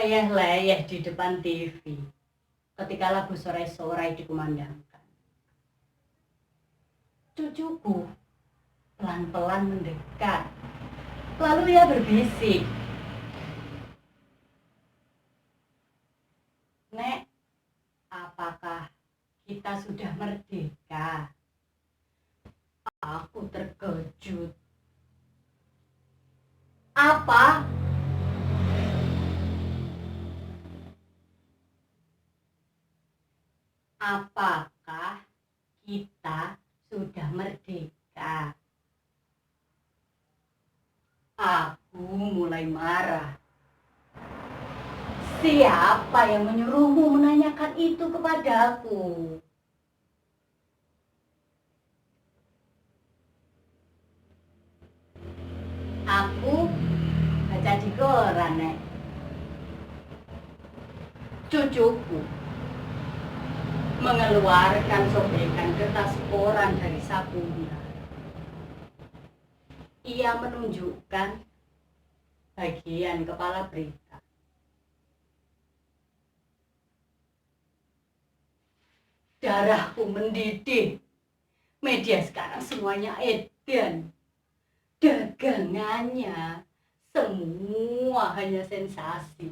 leyeh-leyeh di depan TV ketika lagu sorai-sorai dikumandangkan. Cucuku pelan-pelan mendekat, lalu ia berbisik, "Nek, apakah kita sudah merdeka?" Aku terkejut. "Apa?" "Apakah kita sudah merdeka?" Aku mulai marah. Siapa yang menyuruhmu menanyakan itu kepadaku? Aku baca di koran, Nek. Cucuku mengeluarkan sobekan kertas koran dari sakunya. Ia menunjukkan bagian kepala berita. Darahku mendidih. Media sekarang semuanya edan. Dagangannya semua hanya sensasi.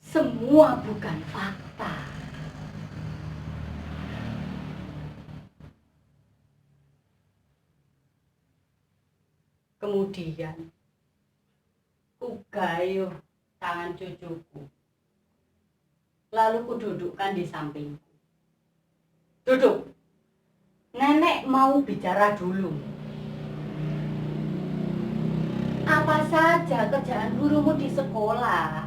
Semua bukan fakta. Kemudian kugayuh tangan cucuku. Lalu kududukkan di sampingku. "Duduk. Nenek mau bicara dulu. Apa saja kerjaan gurumu di sekolah?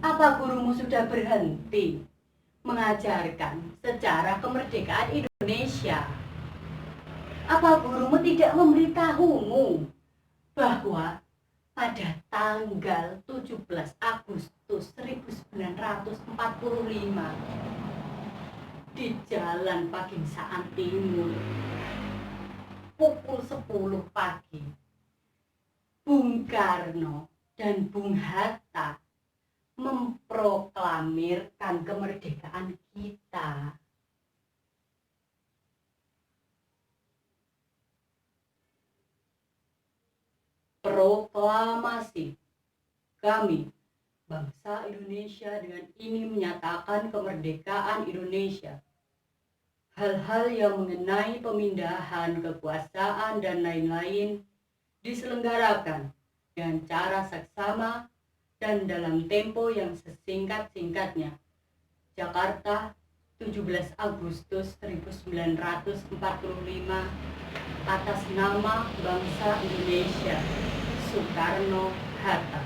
Apa gurumu sudah berhenti mengajarkan sejarah kemerdekaan Indonesia? Apa gurumu tidak memberitahumu bahwa pada tanggal 17 Agustus 1945 di Jalan Pagingsaan Timur pukul 10 pagi, Bung Karno dan Bung Hatta memproklamirkan kemerdekaan kita." Proklamasi. Kami, bangsa Indonesia, dengan ini menyatakan kemerdekaan Indonesia. Hal-hal yang mengenai pemindahan kekuasaan dan lain-lain diselenggarakan dengan cara seksama dan dalam tempo yang sesingkat-singkatnya. Jakarta, 17 Agustus 1945, atas nama bangsa Indonesia. Soekarno-Hatta.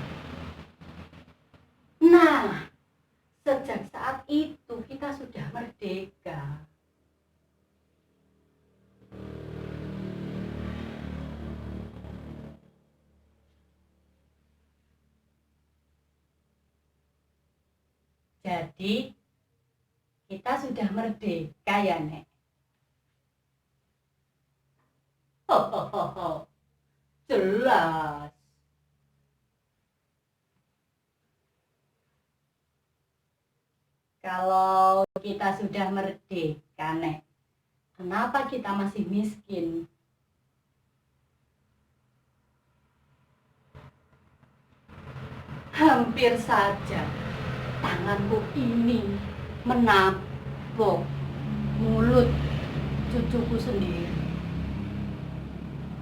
Nah, sejak saat itu kita sudah merdeka. Jadi, kita sudah merdeka ya, Nek? Hohoho, jelas. Kalau kita sudah merdeka, Nek, kenapa kita masih miskin? Hampir saja tanganku ini menapok mulut cucuku sendiri.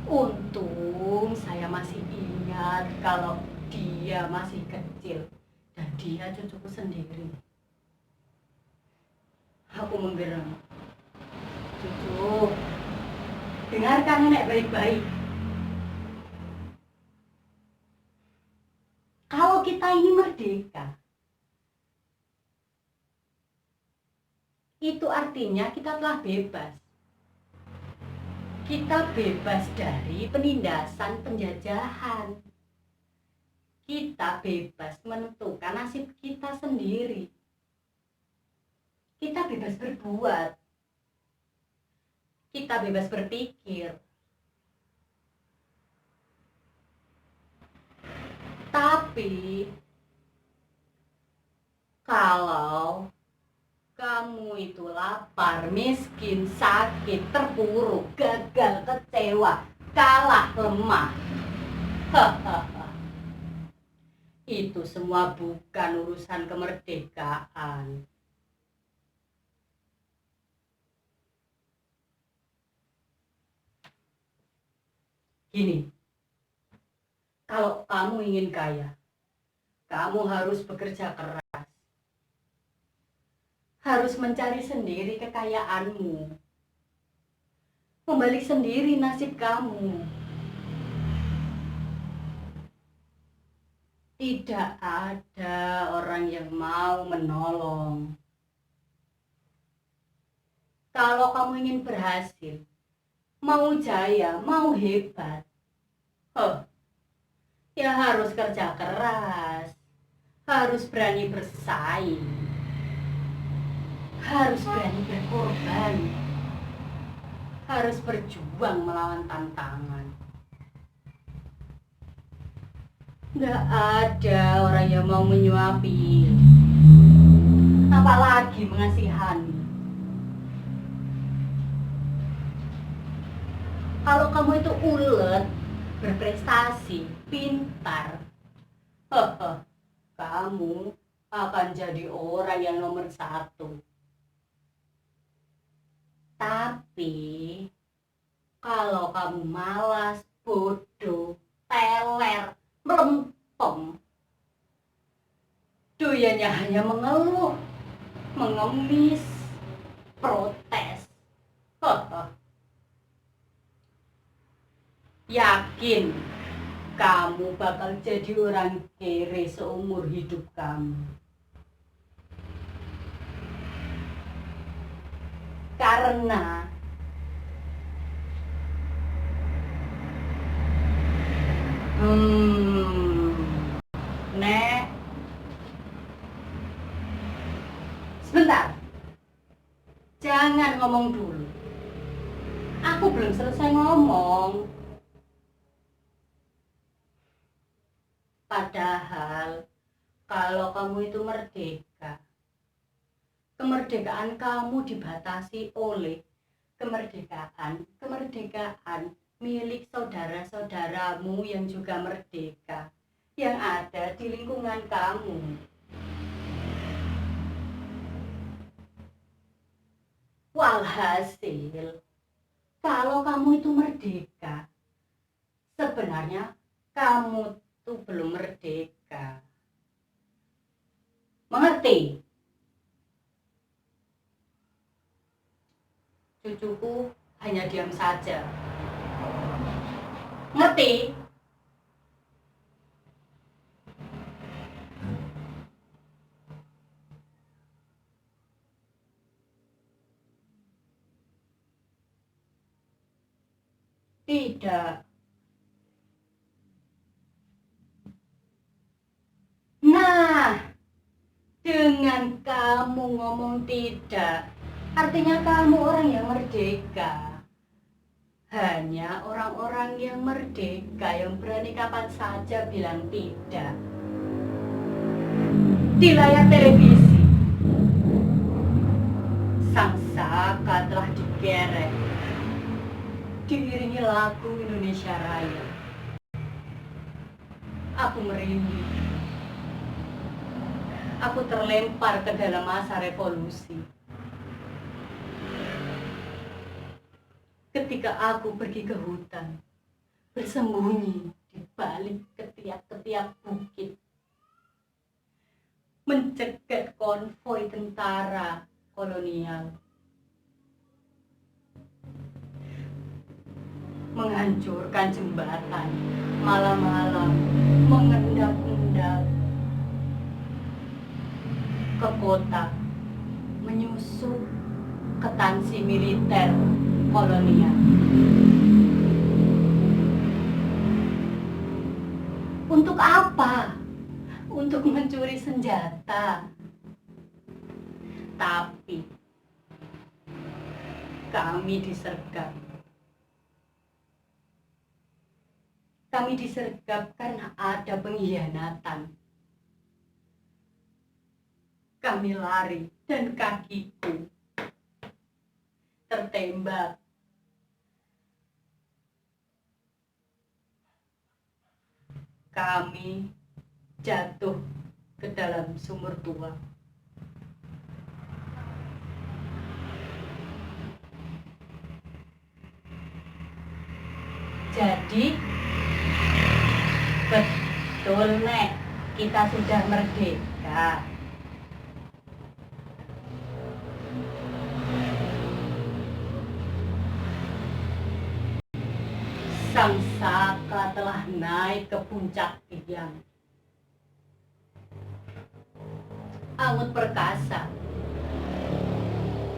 Untung saya masih ingat kalau dia masih kecil dan dia cucuku sendiri. Aku menggeram. "Cucu, dengarkan nenek baik-baik. Kalau kita ini merdeka, itu artinya kita telah bebas. Kita bebas dari penindasan penjajahan. Kita bebas menentukan nasib kita sendiri. Kita bebas berbuat. Kita bebas berpikir. Tapi itu lapar, miskin, sakit, terpuruk, gagal, kecewa, kalah, lemah. Hahaha. Itu semua bukan urusan kemerdekaan. Gini, kalau kamu ingin kaya, kamu harus bekerja keras. Harus mencari sendiri kekayaanmu. Membalik sendiri nasib kamu. Tidak ada orang yang mau menolong. Kalau kamu ingin berhasil, mau jaya, mau hebat, ya harus kerja keras, harus berani bersaing, harus berani berkorban, harus berjuang melawan tantangan. Nggak ada orang yang mau menyuapi, apalagi mengasihani. Kalau kamu itu ulet, berprestasi, pintar, kamu akan jadi orang yang nomor 1. Tapi kalau kamu malas, bodoh, teler, melempem, doyannya hanya mengeluh, mengemis, protes, yakin kamu bakal jadi orang kere seumur hidup kamu. Karena Nek, sebentar, jangan ngomong dulu. Aku belum selesai ngomong. Padahal kalau kamu itu merdeka, kemerdekaan kamu dibatasi oleh kemerdekaan milik saudara-saudaramu yang juga merdeka, yang ada di lingkungan kamu. Walhasil, kalau kamu itu merdeka, sebenarnya kamu itu belum merdeka. Mengerti? Cucuku hanya diam saja. Ngerti? Tidak. Nah, dengan kamu ngomong tidak, artinya kamu orang yang merdeka. Hanya orang-orang yang merdeka yang berani kapan saja bilang tidak. Di layar televisi, sang saka telah dikerek, diiringi lagu Indonesia Raya. Aku merinding. Aku terlempar ke dalam masa revolusi. Ketika aku pergi ke hutan, bersembunyi di balik ketiak-ketiak bukit, mencegat konvoi tentara kolonial, menghancurkan jembatan, malam-malam mengendap-endap ke kota, menyusup ke tansi militer kolonial. Untuk apa? Untuk mencuri senjata. Tapi kami disergap. Kami disergap karena ada pengkhianatan. Kami lari dan kakiku tertembak. Kami jatuh ke dalam sumur tua. Jadi betul Nek, kita sudah merdeka. Sang Saka telah naik ke puncak tiang. Angut perkasa,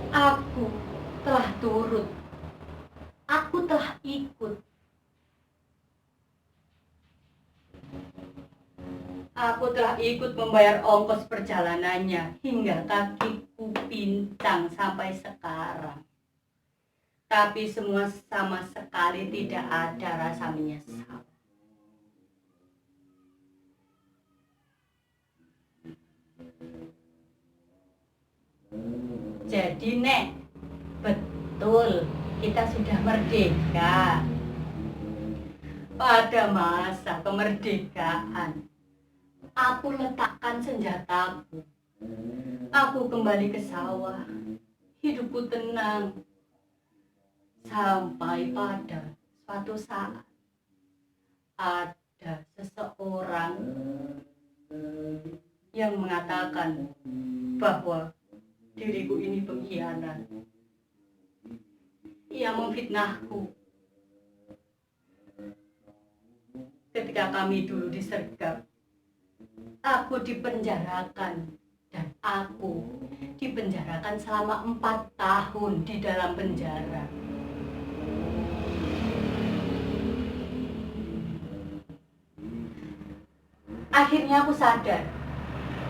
aku telah turut, aku telah ikut. Aku telah ikut membayar ongkos perjalanannya hingga kakiku pincang sampai sekarang. Tapi semua sama sekali tidak ada rasa menyesal. Jadi Nek, betul kita sudah merdeka. Pada masa kemerdekaan, aku letakkan senjataku. Aku kembali ke sawah. Hidupku tenang. Sampai pada suatu saat ada seseorang yang mengatakan bahwa diriku ini pengkhianat. Ia memfitnahku. Ketika kami dulu disergap, aku dipenjarakan dan aku dipenjarakan selama 4 tahun di dalam penjara. Akhirnya aku sadar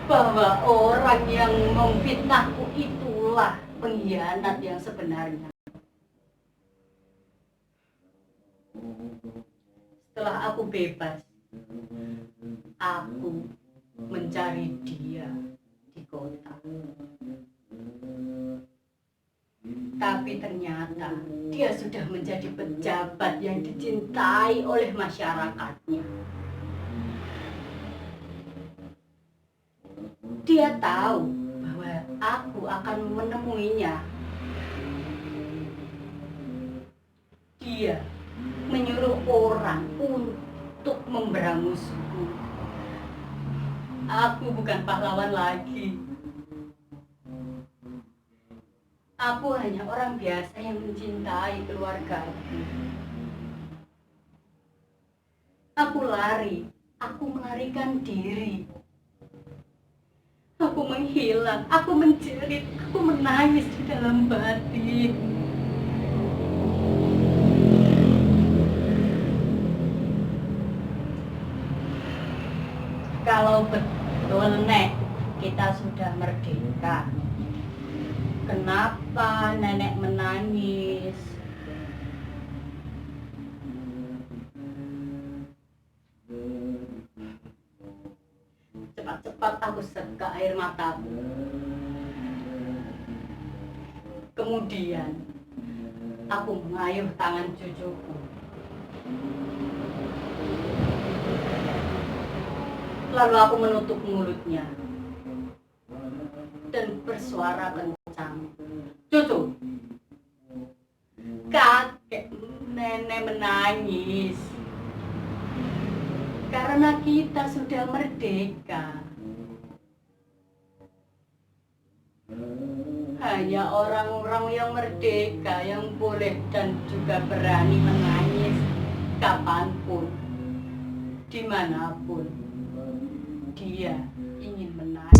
bahwa orang yang memfitnahku itulah pengkhianat yang sebenarnya. Setelah aku bebas, aku mencari dia di kota. Tapi ternyata dia sudah menjadi pejabat yang dicintai oleh masyarakatnya. Dia tahu bahwa aku akan menemuinya. Dia menyuruh orang untuk memberanggusku. Aku bukan pahlawan lagi. Aku hanya orang biasa yang mencintai keluargaku. Aku lari, aku melarikan diri. Aku menghilang, aku menjerit, aku menangis di dalam batin. Kalau betul Nek, kita sudah merdeka, kenapa nenek menangis? Cepat-cepat aku seka air mataku. Kemudian aku mengayuh tangan cucuku. Lalu aku menutup mulutnya dan bersuara kencang. Cucu, kakek nenek menangis karena kita sudah merdeka. Hanya orang-orang yang merdeka yang boleh dan juga berani menangis kapanpun, dimanapun dia ingin menangis.